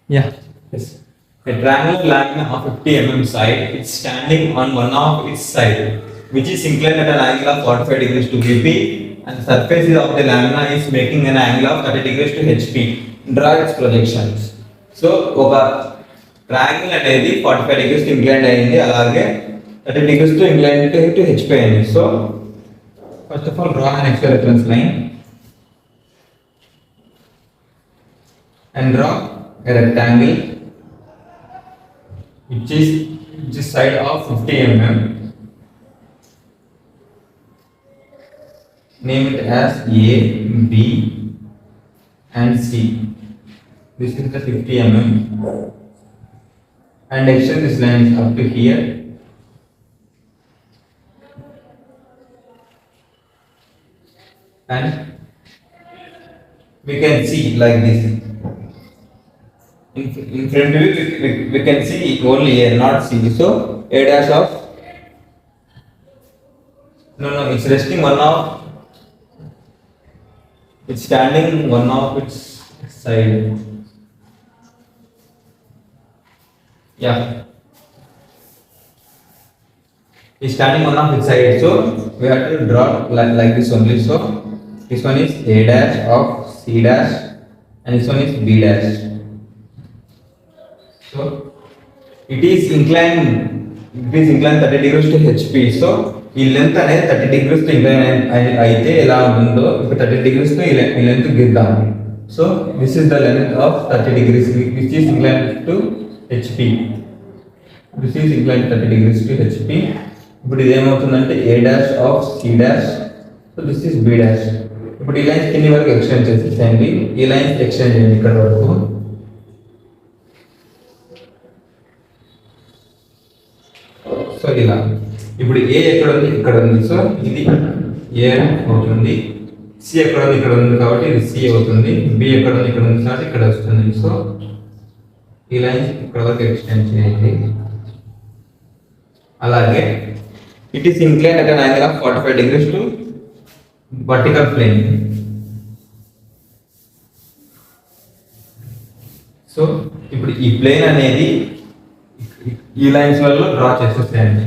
Yeah. Yes. A triangular lamina of 50 side, it's standing on one of its side, which is inclined at an angle of 45 degrees to VP, and the surface of the lamina is making an angle of 30 degrees to HP. Draw its projections. So, ఒక triangle అనేది 45 degrees incline అయింది, అలాగే 30 degrees to incline to HP అయింది. So first of all draw an XY reference line and draw a rectangle which is side of 50 name it as A, B and C. This is the 50 and extend this line up to here and we can see like this. In front of it, we can see only A, not C. So A dash of no, it's resting one of, it's standing one of its side. Yeah, it's standing one of its side. So we have to draw like this only. So this one is A dash of C dash and this one is B dash. So it is inclined 30 degrees to HP. So ఈ length అనేది 30 degrees తో incline అయితే ఎలా ఉంటుందో ఇప్పుడు 30 degrees తో ఈ length గీద్దాం. So this is the length of 30 degrees which is inclined to HP. This is inclined 30 degrees to HP. ఇప్పుడు ఇది ఏమవుతుందంటే A dash of C dash. So this is B dash. ఇప్పుడు ఈ లైన్స్ కింది వరకు ఎక్స్టెండ్ చేసేసేయండి. ఈ లైన్స్ ఎక్స్టెండ్ చేయండి ఇక్కడ వరకు. సో ఇలా ఇప్పుడు ఏ ఎక్కడ ఉంది, ఇక్కడ ఉంది. సో ఇది ఏ అవుతుంది. సి ఎక్కడ ఉంది, ఇక్కడ ఉంది కాబట్టి ఇది సి అవుతుంది. బి ఎక్కడ ఉంది, ఇక్కడ ఉంది కాబట్టి ఇక్కడ వస్తుంది. సో ఈ లైన్ ఇక్కడ వరకు ఎక్స్టెండ్ చేయండి. అలాగే it is incline at an angle of 45 degrees to vertical plane. So ఇప్పుడు ఈ ప్లేన్ అనేది ఈ లైన్స్ వల్ల డ్రా చేసేసేయండి.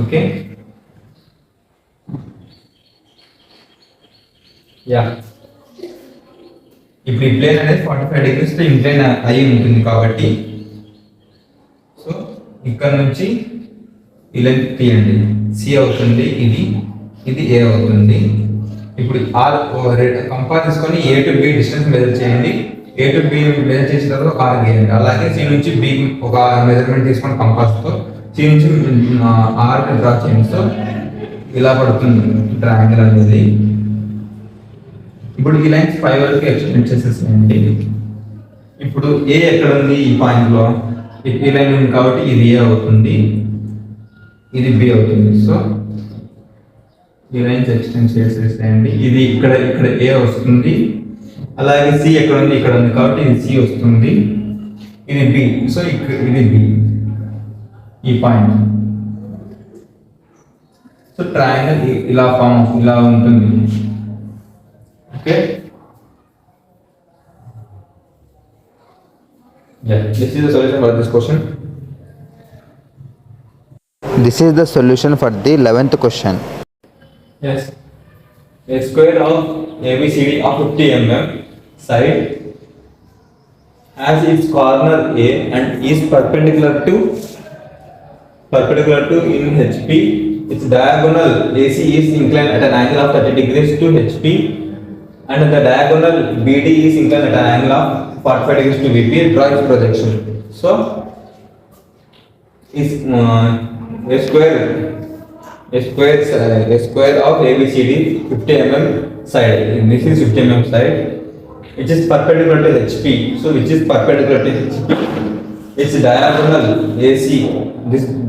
ఓకే, యా ఇప్పుడు ఈ ప్లేన్ అనేది 45 degrees తో ఇంక్లైన్ అయి ఉంటుంది కాబట్టి సో ఇక్కడ నుంచి ఈ లెంత్ తీయండి. సి అవుతుంది, ఇది ఏ అవుతుంది. ఇప్పుడు ఆర్ కంపాస్ తీసుకొని A to be distance measure చేయండి. ఏ టు బి మెజర్ చేసిన తర్వాత ఒక ఆర్ గీయండి. అలాగే సి నుంచి బి ఒక మెజర్మెంట్ తీసుకొని కంపాస్తో సి నుంచి ఆర్ డ్రా చేయండి. సో ఇలా పడుతుంది ట్రయాంగిల్ అనేది. ఇప్పుడు ఈ లైన్స్ 5 వరకు ఎక్స్టెండ్ చేసేసేయండి. ఇప్పుడు ఏ ఎక్కడ ఉంది, ఈ పాయింట్లో ఈ లైన్ ఉంది కాబట్టి ఇది ఏ అవుతుంది, ఇది బి అవుతుంది. సో ఈ లైన్స్ ఎక్స్టెండ్ చేసేసేయండి. ఇది ఇక్కడ ఏ వస్తుంది. అలాగే సి ఎక్కడ ఉంది, ఇక్కడ ఉంది కాబట్టి ఇది సి వస్తుంది, ఇది బి. సో ఇది బి, ఈ పాయింట్. సో ట్రయాంగిల్ ఇలా ఉంటుంది. Okay, this is the solution for this question. This is the solution for the 11th question. Yes, a square of ABCD of 50 side has its corner A and is perpendicular to in HP. Its diagonal AC is inclined at an angle of 30 degrees to HP and the diagonal BD is inclined at an angle of 45 degrees to VP. Draw its projection. So is a square of ABCD 50 side. This is 50 side which is perpendicular to HP. So which is perpendicular to HP. Its diagonal AC,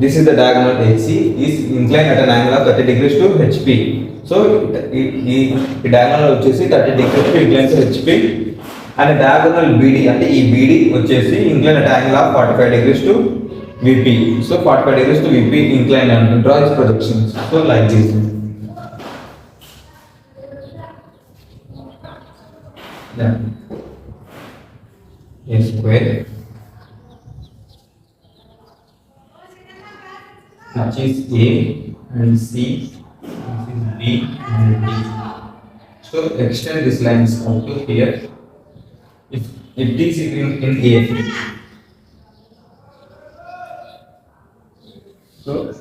this is the diagonal AC, is inclined at an angle of 30 degrees to HP. So ఈ diagonal వచ్చేసి 30 degrees to inclined to HP and diagonal BD అంటే ఈ BD వచ్చేసి inclined at an angle of 45 degrees to VP. So 45 degrees to VP inclined and draw its projections. So like this. Yeah. A square, which is A and C, this is B and D. So extend this lines up to here. If it is in A, so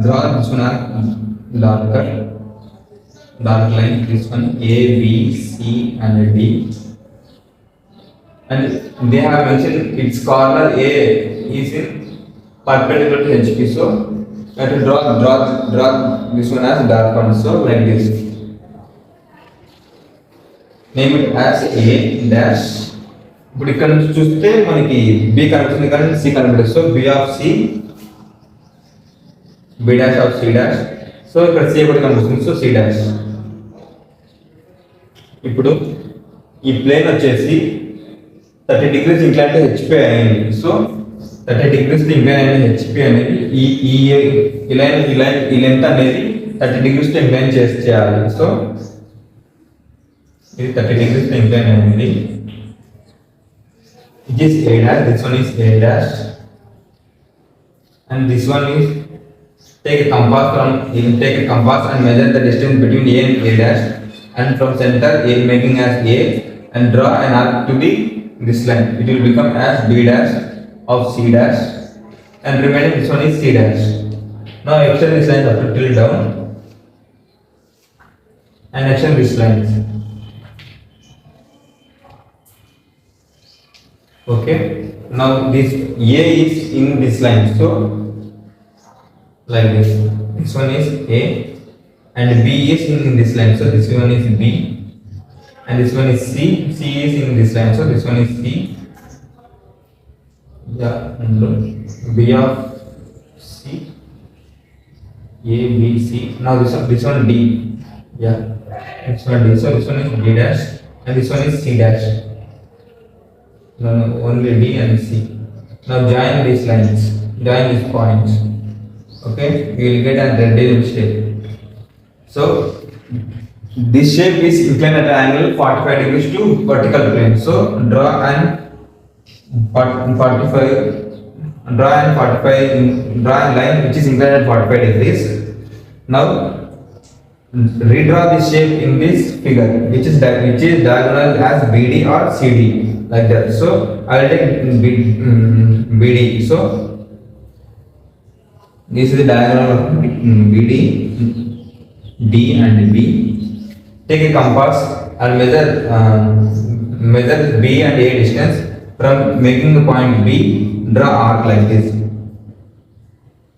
draw this one as dark line. This one A, B, C and D. And they have mentioned its corner A is in perpendicular to HP. So we have to draw this one as dark one. So like this. Name it as A dash. ఇప్పుడు ఇక్కడ నుంచి చూస్తే మనకి B కనిపిస్తుంది కానీ C కనిపిస్తుంది. So B of C, B dash of C dash. So ఇక్కడ C ఒకటి కనిపిస్తుంది. So C dash. ఇప్పుడు ఈ ప్లేన్ వచ్చేసి 30 degrees ఇంక్లైన్ టు HP అయింది. సో 30 degrees ఇంక్లైన్ అయిన HP అనేది ఈ లెంత్ అనేది 30 degrees ఇంక్లైన్ చేయాలి. సో ఇది 30 degrees ఇంక్లైన్ అయింది. It is A dash, this one is A dash, and this one is take a compass and measure the distance between A and A dash, and from center A making as A, and draw an arc to be this line. It will become as B dash of C dash, and remaining this one is C dash. Now extend this line up till down, and extend this line. Okay, now this A is in this line, so like this. This one is A and B is in this line, so this one is B, and this one is C. C is in this line, so this one is C. Yeah, and look, B of C, A, B, C. Now this one D. Yeah, this one D. So this one is D dash, and this one is C dash. No, only D and C. Now join these lines, join these points. Okay, you will get a rectangle shape. So this shape is inclined at an angle 45 degrees to vertical plane. So draw a line which is inclined at 45 degrees. Now redraw this shape in this figure, which is diagonal as BD or CD, like that. So I will take BD. So this is the diagonal of BD, D and B. Take a compass and measure B and A distance from making the point B. Draw arc like this.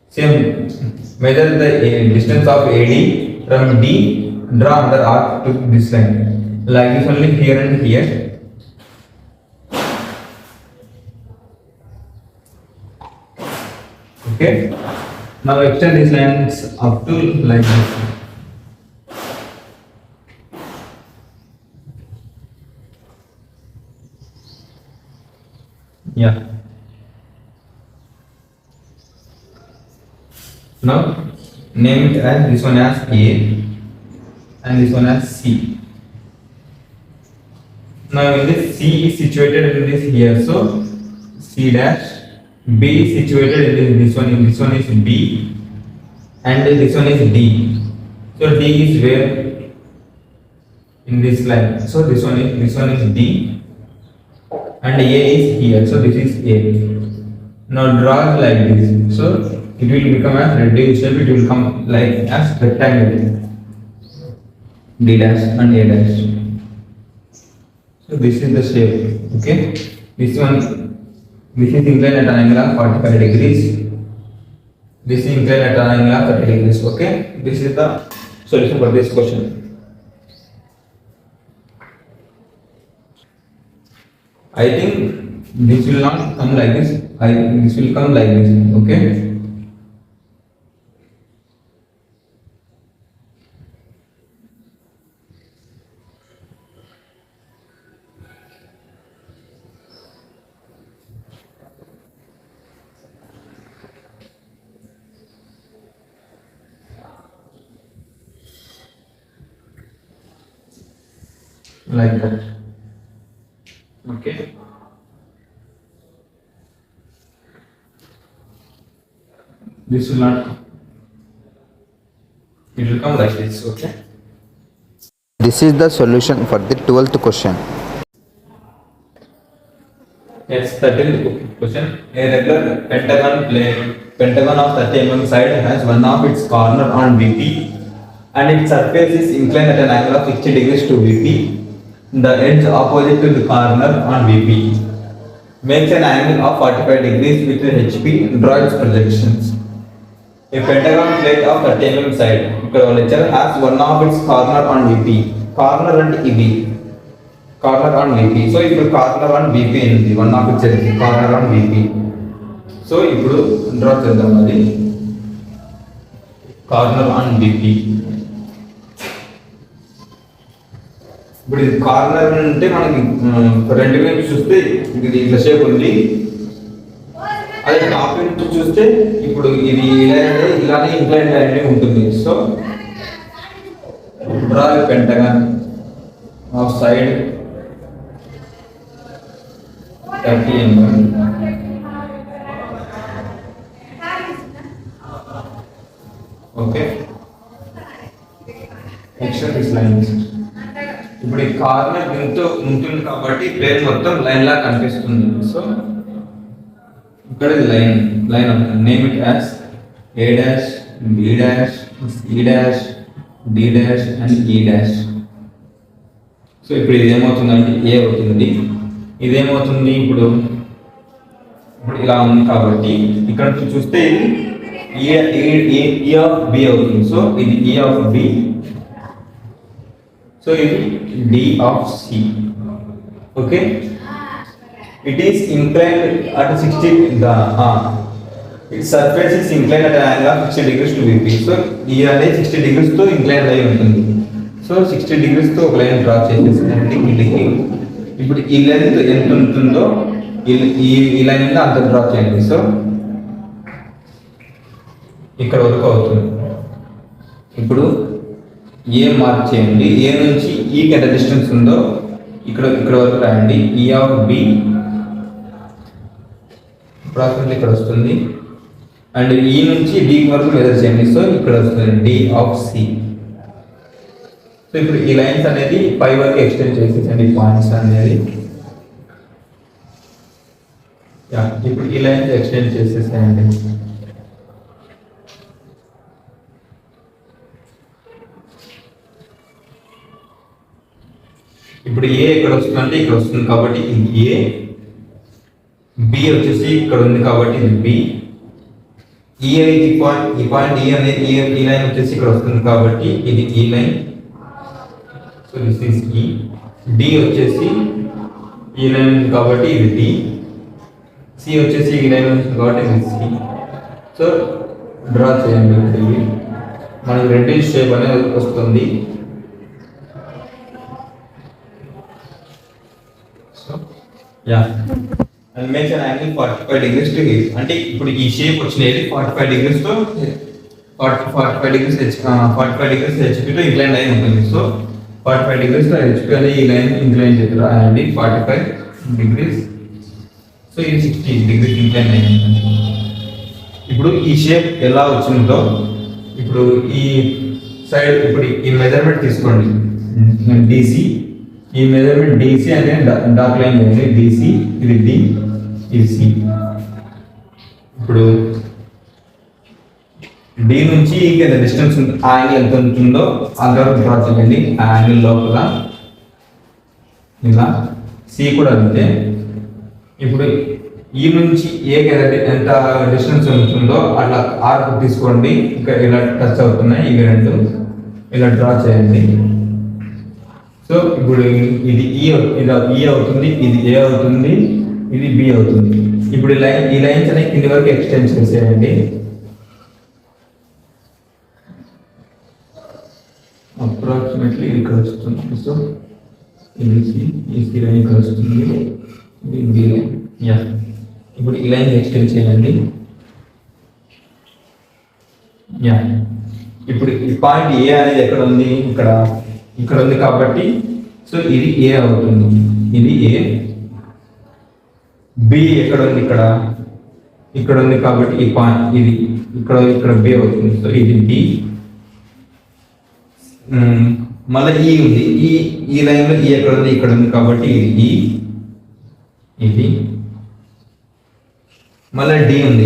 Same, measure the distance of AD from D. Draw another arc to this line, like this only here and here. Okay, now extend these lines up to like this. Yeah. Now name it as this one as A and this one as C. Now in this C is situated in this here, so C dash. B is situated in this one. In this one is B, and this one is D. So D is where in this line. So this one is D, and A is here. So this is A. Now draw like this. So it will become as rectangle shape. It will come like as rectangle. D dash and A dash. So this is the shape. Okay. This is inclined at an angle of 45 degrees. This is inclined at an angle of 30 degrees. Okay. This is the solution for this question. I think this will not come like this. This will come like this. Okay. Like that. this will not come. It will come like this. Okay. This is the solution for the 12th question. Yes, 13th question. A regular pentagon of 30 mm side has one of its corner on VP and its surface is inclined at an angle of 60 degrees to VP. The edge opposite to the corner on VP makes an angle of 45 degrees with HP. Draw its projections. A pentagon plate of 30 mm side has one of its corner on VP. Corner and EB. Corner on VP. So ఇప్పుడు corner on VP ఉంది. One of it's corner on VP. So ఇప్పుడు draw చేద్దాం అది corner on VP. ఇప్పుడు ఇది corner అంటే మనకి రెండు వైపు చూస్తే ఇది ఇట్లా షేప్ ఉంది. అదే టాప్ నుంచి చూస్తే ఇప్పుడు ఇది ఇలానే ఇంక్లైన్ అనేది ఉంటుంది. So draw pentagon of side 30 mm. Okay. Extend this line. ఇప్పుడు ఈ కార్నర్ దీంతో ఉంటుంది కాబట్టి ప్లేన్ మొత్తం లైన్ లా కనిపిస్తుంది. సో ఇక్కడ లైన్ అవుతుంది. Name it as A dash, B dash, E dash, D dash and E dash. So ఇప్పుడు ఇది ఏమవుతుందంటే ఏ అవుతుంది. ఇదేమవుతుంది ఇప్పుడు ఇలా ఉంది కాబట్టి ఇక్కడ నుంచి చూస్తే ఇది E ఆఫ్ B అవుతుంది. సో ఇది E ఆఫ్ B. సో ఇది D of C. Okay. It is inclined at 60 its surface is inclined at an angle of 60 degrees to VP. So ఈ అనేది 60 degrees తో ఇంక్లైన్ అయి ఉంటుంది. సో 60 degrees తో ఒక లైన్ డ్రా చేసేసి ఇదికి ఇప్పుడు ఈ లెంత్ ఎంత ఉంటుందో ఈ లైన్ అంతా అంత డ్రా చేయండి. సో ఇక్కడ వరకు అవుతుంది. ఇప్పుడు ఏ మార్క్ చేయండి. ఏ నుంచి ఈకి ఎంత డిస్టెన్స్ ఉందో ఇక్కడ వరకు రాయండి. E ఆఫ్ B అప్రాక్సిమేట్లీ ఇక్కడ వస్తుంది. అండ్ ఈ నుంచి D వరకు మెజర్ చేయండి. సో ఇక్కడ వస్తుంది D ఆఫ్ C. సో ఇప్పుడు ఈ లైన్స్ అనేది పై వరకు ఎక్స్టెండ్ చేసేసండి పాయింట్స్ అనేది. ఇప్పుడు ఈ లైన్స్ ఎక్స్టెండ్ చేసేసేయండి. ఇప్పుడు ఏ ఎక్కడ వస్తుందంటే ఇక్కడ వస్తుంది కాబట్టి ఇది ఏ. B వచ్చేసి ఇక్కడ ఉంది కాబట్టి ఇది B. ఈ పాయింట్ E అనేది ఈ లైన్ వచ్చేసి ఇక్కడ వస్తుంది కాబట్టి ఇది ఈ line. So this is E. D వచ్చేసి ఈ లైన్ ఉంది కాబట్టి ఇది D. C వచ్చేసి ఈ లైన్ ఉంది కాబట్టి ఇది C. సో డ్రా చేయండి. ఇది మనకి రెడ్డిష్ షేప్ అనేది వస్తుంది. So and makes an angle 45 degrees to here. అంటే ఇప్పుడు ఈ షేప్ వచ్చినది 45 degrees తో 45 degrees HP తో ఇంక్లైన్ అయి ఉంటుంది. సో 45 degrees తో HP అనేది ఈ లైన్ ఇంక్లైన్ చేద్దాం అండి 45 degrees. సో ఇది 60 degrees ఇంక్లైన్ అయి ఉంటుంది. ఇప్పుడు ఈ షేప్ ఎలా వచ్చిందో ఇప్పుడు ఈ సైడ్ ఇప్పుడు ఈ మెజర్మెంట్ తీసుకోండి. DC ఈ మెజర్మెంట్ DC అనే డార్క్ లైన్ ఉంది. DC ఇది D ఇది C. ఇప్పుడు D నుంచి ఎంత డిస్టెన్స్ ఉంది ఆ యాంగిల్ ఎంత ఉంటుందో అంతవరకు డ్రా చేయండి. ఆ యాంగిల్ లోపల ఇలా C కూడా అంతే. ఇప్పుడు ఈ నుంచి ఏకి ఎంత డిస్టెన్స్ ఉంటుందో అట్లా ఆర్క్ తీసుకోండి. ఇక్కడ ఇలా టచ్ అవుతున్నాయి ఇవి రెండు. ఇలా డ్రా చేయండి. సో ఇప్పుడు ఇది E అవుతుంది, ఇది A అవుతుంది, ఇది B అవుతుంది. ఇప్పుడు ఈ లైన్స్ అనేవి కింది వరకు ఎక్స్టెండ్ చేసేయండి. అప్రాక్సిమేట్లీ ఇక్కడ వస్తుంది. సో ఇది C లైన్ ఇక్కడ వస్తుంది, ఇది B లైన్. ఇప్పుడు ఈ లైన్ ఎక్స్టెండ్ చేయండి. ఇప్పుడు ఈ పాయింట్ A అనేది ఎక్కడ ఉంది? ఇక్కడ ఉంది కాబట్టి సో ఇది A అవుతుంది, ఇది A. B ఎక్కడ ఉంది? ఇక్కడ ఇక్కడ ఉంది కాబట్టి ఈ పాయింట్ ఇది ఇక్కడ బి అవుతుంది. సో ఇది డి. మళ్ళీ ఈ ఉంది, ఈ లైన్ లో ఈ ఎక్కడ ఉంది, ఇక్కడ ఉంది కాబట్టి ఇది ఈ, ఇది మళ్ళీ డి ఉంది,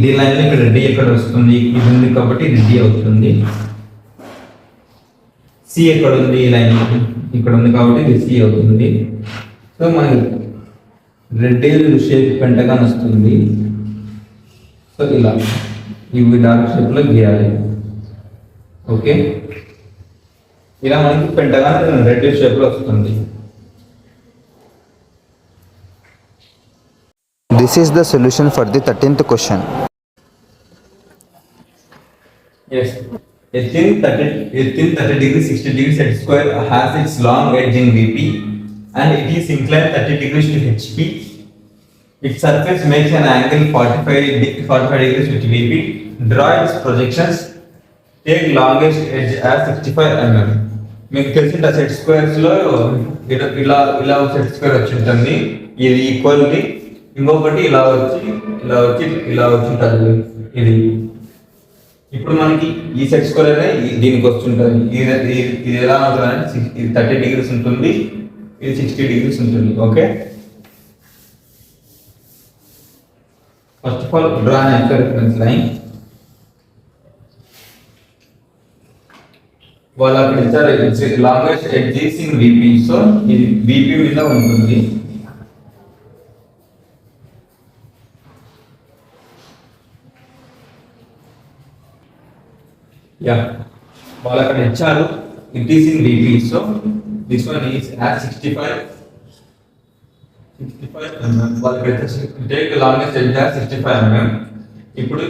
డి లైన్ లో ఇక్కడ డి ఎక్కడ వస్తుంది, ఇది ఉంది కాబట్టి ఇది డి అవుతుంది. సి ఎక్కడ ఉంది, ఈ లైన్ ఇక్కడ ఉంది కాబట్టి ఇది సి అవుతుంది. సో మనకి రెక్టాంగిల్ షేప్ పెంటగాన్ వస్తుంది. సో ఇలా ఇవి డార్క్ షేప్ లో గీయాలి. ఓకే, ఇలా మనకి పెంటగాన్ రెడ్ షేప్ లో వస్తుంది. This is the solution for the 13th question. Yes. A thin 30 degrees 60 degrees set square has its long edge in VP and it is inclined 30 degrees to HP. Its surface makes an angle 45 degrees with VP. Draw its projections. Take longest edge as 65 mm. మీకు తెలిసిన set squares లో ఇలా set square వచ్చి ఉంటుంది. ఇది equally ఇంకొకటి ఇలా వచ్చి ఉంటుంది. ఇది ఇప్పుడు మనకి ఈ సెట్ స్క్వేర్ అనేది దీనికి వస్తుంటుంది. ఇది ఎలా ఉంటుంది, ఇది 30 degrees ఉంటుంది, ఇది 60 degrees ఉంటుంది. Okay, first of all draw an reference line. వాళ్ళు అక్కడ ఇచ్చారు longest edge in VP. So ఇది VP మీద ఉంటుంది. వాళ్ళు అక్కడ ఇచ్చారు it is in VP. So this one is at 65 mm. వాళ్ళకి take longest edge at 65 mm. ఇప్పుడు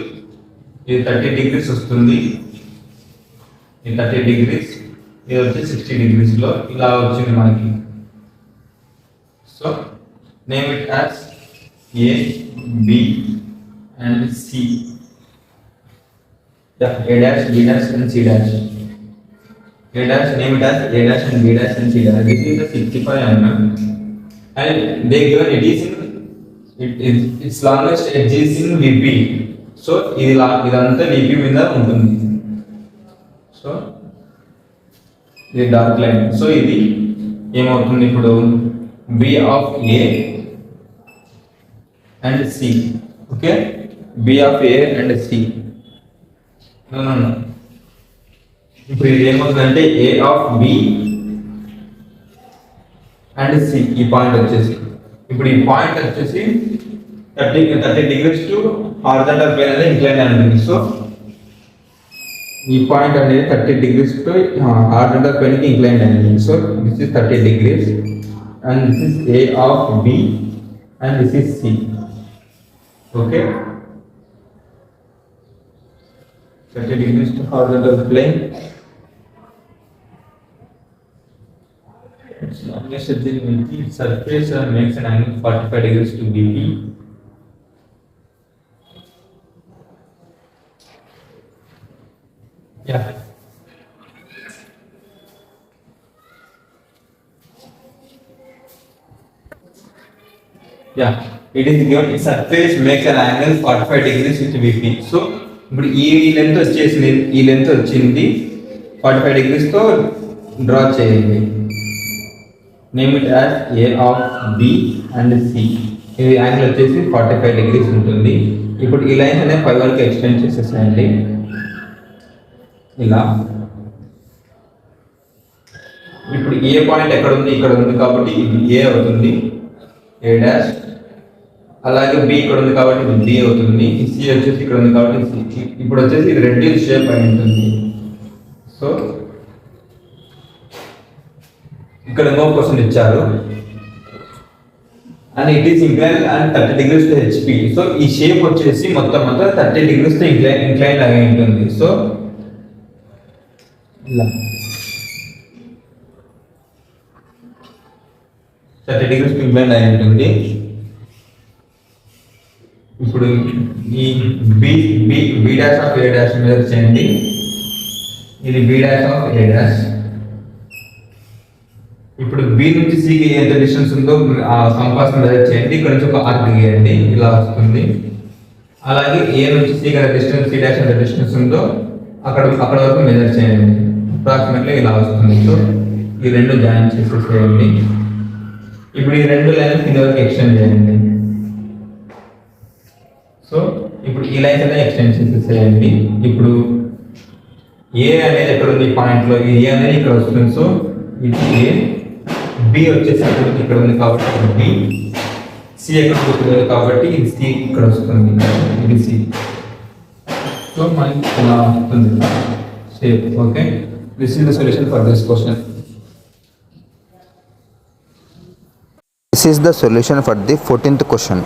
ఇది 30 degrees వస్తుంది, ఇది 30 degrees, ఇది వచ్చి 60 degrees లో ఇలా వచ్చింది మనకి. So name it as A, B and C. A dash, B dash and C dash. A dash, name it as A dash and B dash and C dash. This is the 65 mm and they given it is in its longest edge is in VP. So ఇదంతా VP మీద ఉంటుంది. So ఇది dark line. So ఇది ఏమవుతుంది ఇప్పుడు B of A and C. Okay, B of A and C. No. ఇప్పుడు ఇది ఏమవుతుందంటే A of B and C. ఈ పాయింట్ వచ్చేసి ఇప్పుడు ఈ పాయింట్ వచ్చేసి 30 degrees టు హారిజాంటల్ ప్లేన్ అనేది ఇంక్లైన్ అయి ఉంటుంది. సో ఈ పాయింట్ అనేది 30 degrees టు హారిజాంటల్ ప్లేన్ కి ఇంక్లైన్ అయి ఉంటుంది. So this is 30 degrees and this is A of B and this is C. Okay, 30 degrees to horizontal plane. Its longest edge in VP. Surface makes an angle 45 degrees to VP. Yeah. It is given its surface makes an angle 45 degrees with VP. So ఇప్పుడు ఈ length వచ్చేసింది, ఈ length వచ్చింది 45 degrees తో draw చేయండి. Name it as A of B and C. ఇది angle వచ్చేసి 45 degrees ఉంటుంది. ఇప్పుడు ఈ లైన్ అనేది 5 వరకు ఎక్స్టెండ్ చేసేసేయండి ఇలా. ఇప్పుడు ఏ పాయింట్ ఎక్కడ ఉంది, ఇక్కడ ఉంది కాబట్టి ఇది A అవుతుంది, A డాష్. అలాగే B ఇక్కడ ఉంది కాబట్టి ఇది D అవుతుంది, C వచ్చేసి ఇక్కడ ఉంది కాబట్టి C. ఇప్పుడు వచ్చేసి ఇది రెక్టాంగిల్ షేప్ అయి ఉంటుంది. సో ఇక్కడ ఇంకో క్వశ్చన్ ఇచ్చారు and it is incline and 30 degrees to HP. So ఈ షేప్ వచ్చేసి మొత్తం 30 degrees తో ఇంక్లైన్ అయి ఉంటుంది. సో ఇలా 30 degrees తో ఇంక్లైన్ అయి ఉంటుంది. ఇప్పుడు ఈ B dash of A dash మీద చేయండి. ఇది B dash of A dash. ఇప్పుడు B నుంచి C కి ఎంత డిస్టెన్స్ ఉందో ఆ కంపాస్ మెజర్ చేయండి. ఇక్కడ నుంచి ఒక ఆర్క్ గీయండి, ఇలా వస్తుంది. అలాగే ఏ నుంచి సి కదా డిస్టెన్స్ సి డాష్ ఎంత డిస్టెన్స్ ఉందో అక్కడ వరకు మెజర్ చేయండి. అప్రాక్సిమేట్లీ ఇలా వస్తుంది. సో ఈ రెండు జాయిన్ చేసేసేయండి. ఇప్పుడు ఈ రెండు లైన్స్ కింద వరకు ఎక్స్టెండ్ చేయండి. సో ఇప్పుడు ఈ లైన్స్ అనేది ఎక్స్టెండ్ చేసేసేయండి. ఇప్పుడు ఏ అనేది ఎక్కడ ఉంది పాయింట్లో, ఈ ఏ అనేది ఇక్కడ వస్తుంది. సో ఇది ఏ, బి వచ్చేసి ఇక్కడ ఉంది కాబట్టి బి, సి ఎక్కడ వస్తుంది కాబట్టి ఇది సి ఇక్కడ వస్తుంది, ఇది సి. సో మనకి ఇలా వస్తుంది shape. Okay, this is the solution for this question. This is the solution for the 14th question.